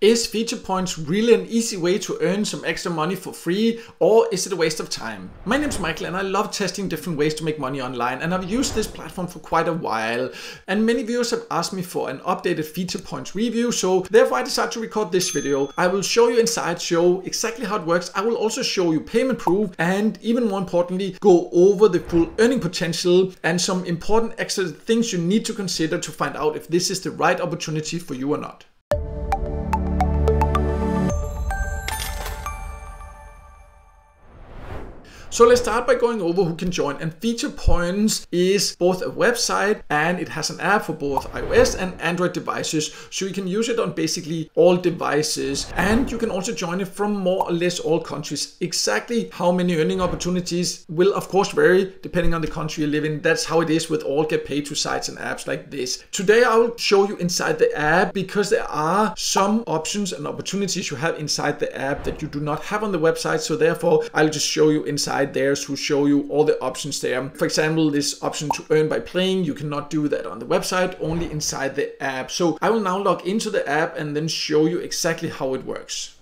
Is FeaturePoints really an easy way to earn some extra money for free, or is it a waste of time? My name is Michael and I love testing different ways to make money online, and I've used this platform for quite a while, and many viewers have asked me for an updated FeaturePoints review, so therefore I decided to record this video. I will show you inside, show exactly how it works. I will also show you payment proof, and even more importantly, go over the full earning potential and some important extra things you need to consider to find out if this is the right opportunity for you or not. So let's start by going over who can join, and FeaturePoints is both a website and it has an app for both iOS and Android devices, so you can use it on basically all devices, and you can also join it from more or less all countries. Exactly how many earning opportunities will of course vary depending on the country you live in. That's how it is with all get paid to sites and apps like this. Today I will show you inside the app, because there are some options and opportunities you have inside the app that you do not have on the website, so therefore I'll just show you inside there to show you all the options there. For example, this option to earn by playing, you cannot do that on the website, only inside the app. So I will now log into the app and then show you exactly how it works.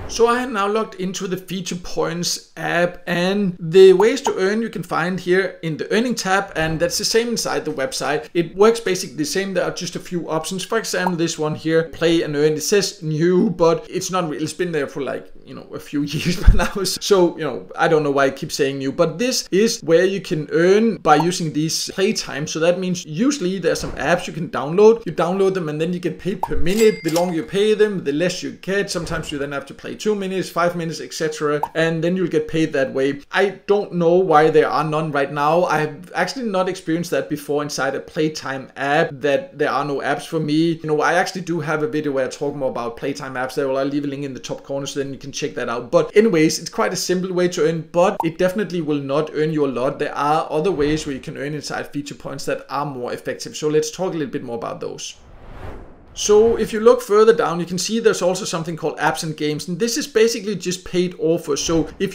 So I am now logged into the FeaturePoints app, and the ways to earn you can find here in the earning tab, and that's the same inside the website. It works basically the same. There are just a few options. For example, this one here, play and earn. It says new, but it's not real. It's been there for like, a few years by now. So, I don't know why I keep saying new, but this is where you can earn by using these playtime. So that means usually there's some apps you can download. You download them and then you get paid per minute. The longer you pay them, the less you get. Sometimes you then have to play 2 minutes, 5 minutes, etc. And then you'll get paid that way. I don't know why there are none right now. I've actually not experienced that before inside a playtime app, that there are no apps for me. I actually do have a video where I talk more about playtime apps there. Well, I'll leave a link in the top corner so then you can check that out. But anyways, it's quite a simple way to earn, but it definitely will not earn you a lot. There are other ways where you can earn inside FeaturePoints that are more effective. So let's talk a little bit more about those. So if you look further down, you can see there's also something called apps and games, and this is basically just paid offers. So if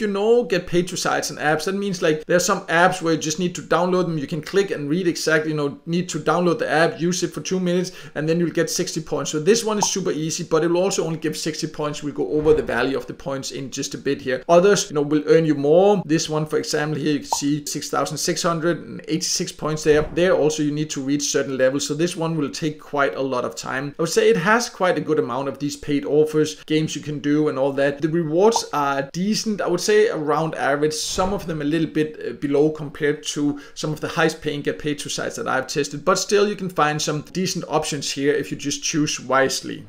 get paid to sites and apps, that means like there's some apps where you just need to download them. You can click and read exactly, need to download the app, use it for 2 minutes, and then you'll get 60 points. So this one is super easy, but it will also only give 60 points. We'll go over the value of the points in just a bit here. Others, will earn you more. This one, for example, here you can see 6,686 points there. There also you need to reach certain levels. So this one will take quite a lot of time. I would say it has quite a good amount of these paid offers, games you can do and all that. The rewards are decent, I would say around average. Some of them a little bit below compared to some of the highest paying get paid to sites that I've tested, but still you can find some decent options here if you just choose wisely.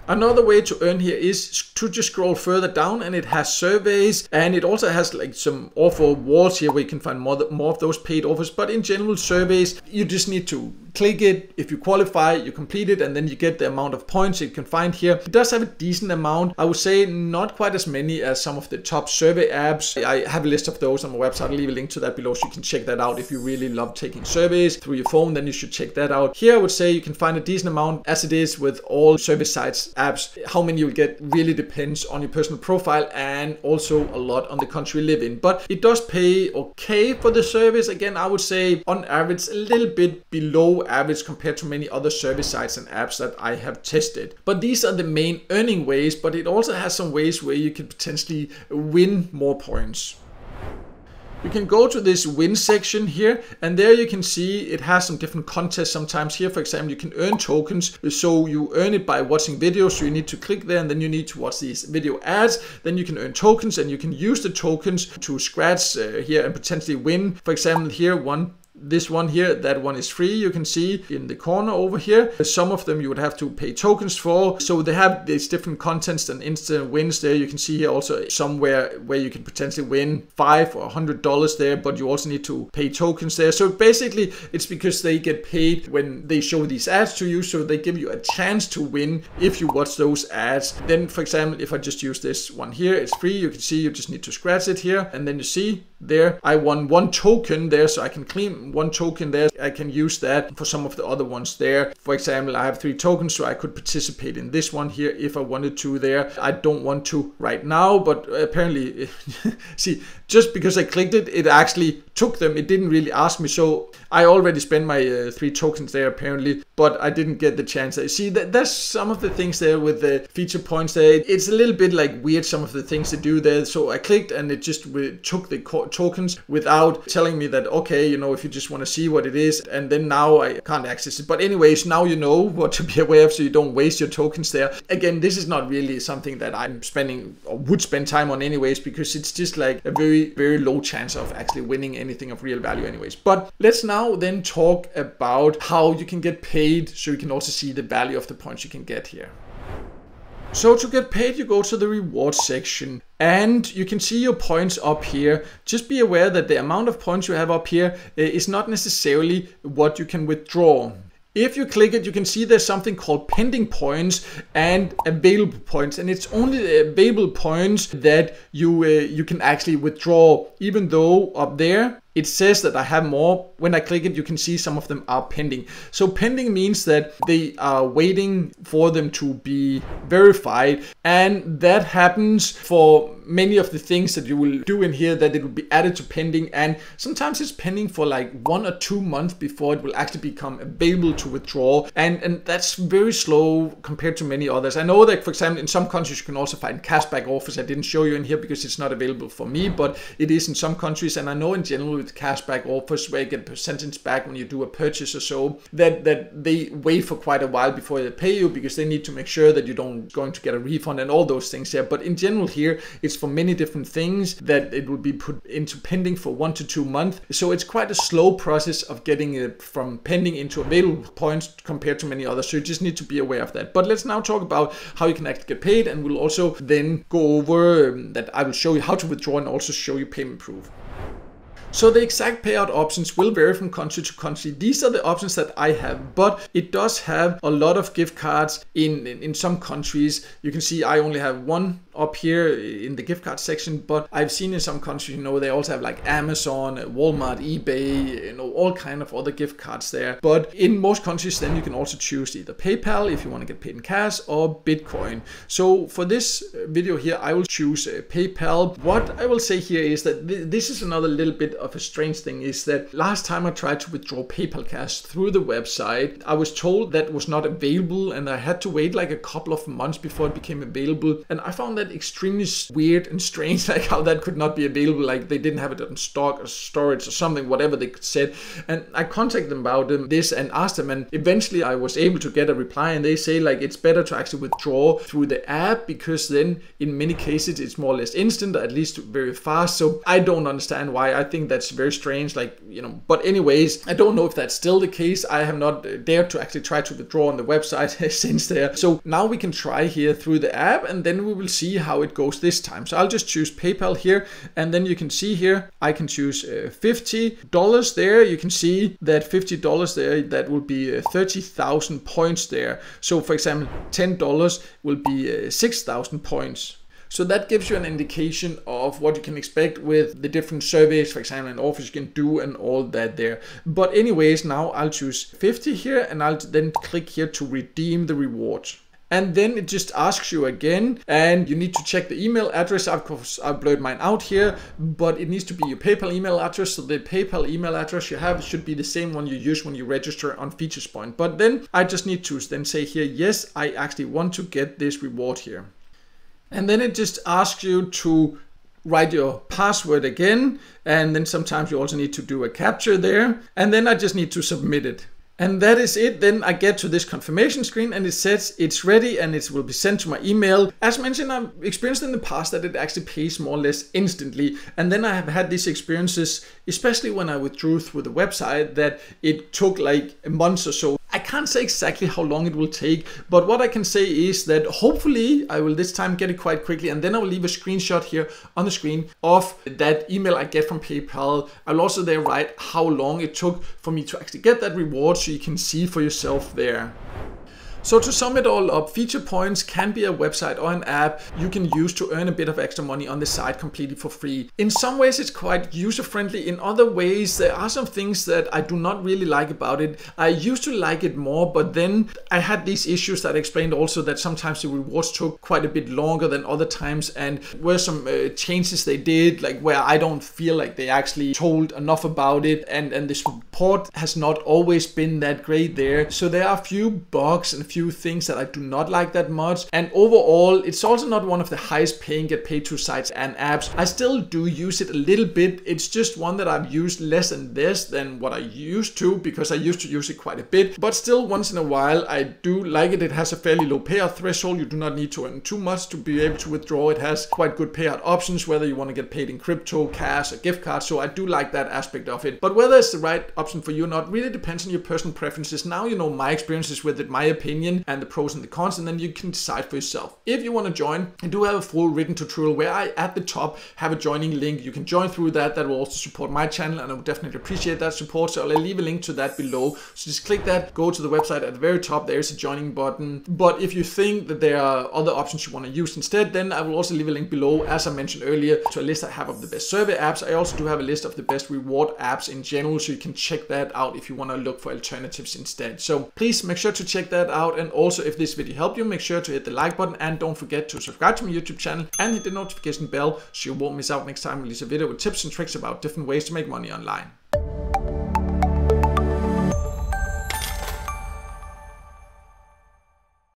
Another way to earn here is to just scroll further down, and it has surveys, and it also has like some offer walls here where you can find more of those paid offers. But in general, surveys, you just need to click it. If you qualify, you complete it, and then you get the amount of points you can find here. It does have a decent amount. I would say not quite as many as some of the top survey apps. I have a list of those on my website. I'll leave a link to that below so you can check that out. If you really love taking surveys through your phone, then you should check that out. Here I would say you can find a decent amount, as it is with all survey sites, apps. How many you'll get really depends on your personal profile and also a lot on the country you live in. But it does pay okay for the service. Again, I would say on average a little bit below average compared to many other service sites and apps that I have tested. But these are the main earning ways, but it also has some ways where you could potentially win more points. You can go to this win section here, and there you can see it has some different contests sometimes. Here, for example, you can earn tokens. So you earn it by watching videos. So you need to click there, and then you need to watch these video ads. Then you can earn tokens, and you can use the tokens to scratch here and potentially win. For example, here this one here, that one is free. You can see in the corner over here, some of them you would have to pay tokens for. So they have these different contents and instant wins there. You can see here also somewhere where you can potentially win $5 or $100 there, but you also need to pay tokens there. So basically it's because they get paid when they show these ads to you, so they give you a chance to win if you watch those ads. Then for example, if I just use this one here, it's free. You can see you just need to scratch it here, and then you see there I won 1 token there, so I can claim one token there, I can use that for some of the other ones there. For example, I have 3 tokens, so I could participate in this one here if I wanted to there. I don't want to right now, but apparently, see, just because I clicked it, it actually took them. It didn't really ask me, so I already spent my 3 tokens there apparently, but I didn't get the chance. See, that's some of the things there with the feature points there. It's a little bit like weird, some of the things to do there. So I clicked and it just took the tokens without telling me that, okay, you know, if you just want to see what it is, and then now I can't access it. But anyways, now you know what to be aware of so you don't waste your tokens there. Again, this is not really something that I'm spending or would spend time on anyways, because it's just like a very, very low chance of actually winning anything of real value anyways. But let's now then talk about how you can get paid so you can also see the value of the points you can get here. So to get paid, you go to the reward section and you can see your points up here. Just be aware that the amount of points you have up here is not necessarily what you can withdraw. If you click it, you can see there's something called pending points and available points, and it's only the available points that you can actually withdraw, even though up there it says that I have more. When I click it, you can see some of them are pending. So pending means that they are waiting for them to be verified, and that happens for many of the things that you will do in here, that it will be added to pending, and sometimes it's pending for like 1 or 2 months before it will actually become available to withdraw, and that's very slow compared to many others. I know that, for example, in some countries you can also find cashback offers. I didn't show you in here because it's not available for me, but it is in some countries, and I know in general with cashback offers where you get a percentage back when you do a purchase or so, that they wait for quite a while before they pay you, because they need to make sure that you don't going to get a refund and all those things here. But in general here, it's for many different things that it will be put into pending for 1 to 2 months. So it's quite a slow process of getting it from pending into available points compared to many others. So you just need to be aware of that. But let's now talk about how you can actually get paid, and we'll also then go over that. I will show you how to withdraw and also show you payment proof. So the exact payout options will vary from country to country. These are the options that I have, but it does have a lot of gift cards in some countries. You can see I only have one up here in the gift card section, but I've seen in some countries, you know, they also have like Amazon, Walmart, eBay, you know, all kind of other gift cards there. But in most countries, then you can also choose either PayPal if you want to get paid in cash, or Bitcoin. So for this video here, I will choose PayPal. What I will say here is that this is another little bit of a strange thing, is that last time I tried to withdraw PayPal cash through the website, I was told that was not available, and I had to wait like a couple of months before it became available. And I found that extremely weird and strange, like how that could not be available, like they didn't have it on stock or storage or something, whatever they said. And I contacted them about this and asked them, and eventually I was able to get a reply, and they say like it's better to actually withdraw through the app, because then in many cases it's more or less instant, at least very fast. So I don't understand why. I think that's very strange, like, you know, but anyways, I don't know if that's still the case. I have not dared to actually try to withdraw on the website since there. So now we can try here through the app, and then we will see how it goes this time. So I'll just choose PayPal here, and then you can see here I can choose $50 there. You can see that $50 there, that will be 30,000 points there. So for example, $10 will be 6,000 points. So that gives you an indication of what you can expect with the different surveys, for example, and offers you can do and all that there. But anyways, now I'll choose 50 here, and I'll then click here to redeem the rewards. And then it just asks you again, and you need to check the email address. Of course, I've blurred mine out here, but it needs to be your PayPal email address. So the PayPal email address you have should be the same one you use when you register on FeaturePoints. But then I just need to then say here, yes, I actually want to get this reward here. And then it just asks you to write your password again. And then sometimes you also need to do a captcha there. And then I just need to submit it. And that is it. Then I get to this confirmation screen, and it says it's ready and it will be sent to my email. As mentioned, I've experienced in the past that it actually pays more or less instantly. And then I have had these experiences, especially when I withdrew through the website, that it took like a month or so. I can't say exactly how long it will take, but what I can say is that hopefully I will this time get it quite quickly, and then I will leave a screenshot here on the screen of that email I get from PayPal. I'll also there write how long it took for me to actually get that reward, so you can see for yourself there. So to sum it all up, FeaturePoints can be a website or an app you can use to earn a bit of extra money on the site completely for free. In some ways it's quite user-friendly. In other ways there are some things that I do not really like about it. I used to like it more, but then I had these issues that I explained also, that sometimes the rewards took quite a bit longer than other times, and were some changes they did, like where I don't feel like they actually told enough about it, and the support has not always been that great there. So there are a few bugs and a few things that I do not like that much, and overall it's also not one of the highest paying get paid to sites and apps. I still do use it a little bit. It's just one that I've used less than what I used to, because I used to use it quite a bit, but still once in a while I do like it. It has a fairly low payout threshold. You do not need to earn too much to be able to withdraw. It has quite good payout options, whether you want to get paid in crypto, cash, or gift cards. So I do like that aspect of it, but whether it's the right option for you or not really depends on your personal preferences. Now you know my experiences with it, my opinion, and the pros and the cons, and then you can decide for yourself. If you want to join, I do have a full written tutorial where I at the top have a joining link. You can join through that. That will also support my channel, and I would definitely appreciate that support. So I'll leave a link to that below. So just click that, go to the website. At the very top there's a joining button. But if you think that there are other options you want to use instead, then I will also leave a link below, as I mentioned earlier, to a list I have of the best survey apps. I also do have a list of the best reward apps in general, so you can check that out if you want to look for alternatives instead. So please make sure to check that out, and also if this video helped you, make sure to hit the like button, and don't forget to subscribe to my YouTube channel and hit the notification bell so you won't miss out next time I release a video with tips and tricks about different ways to make money online.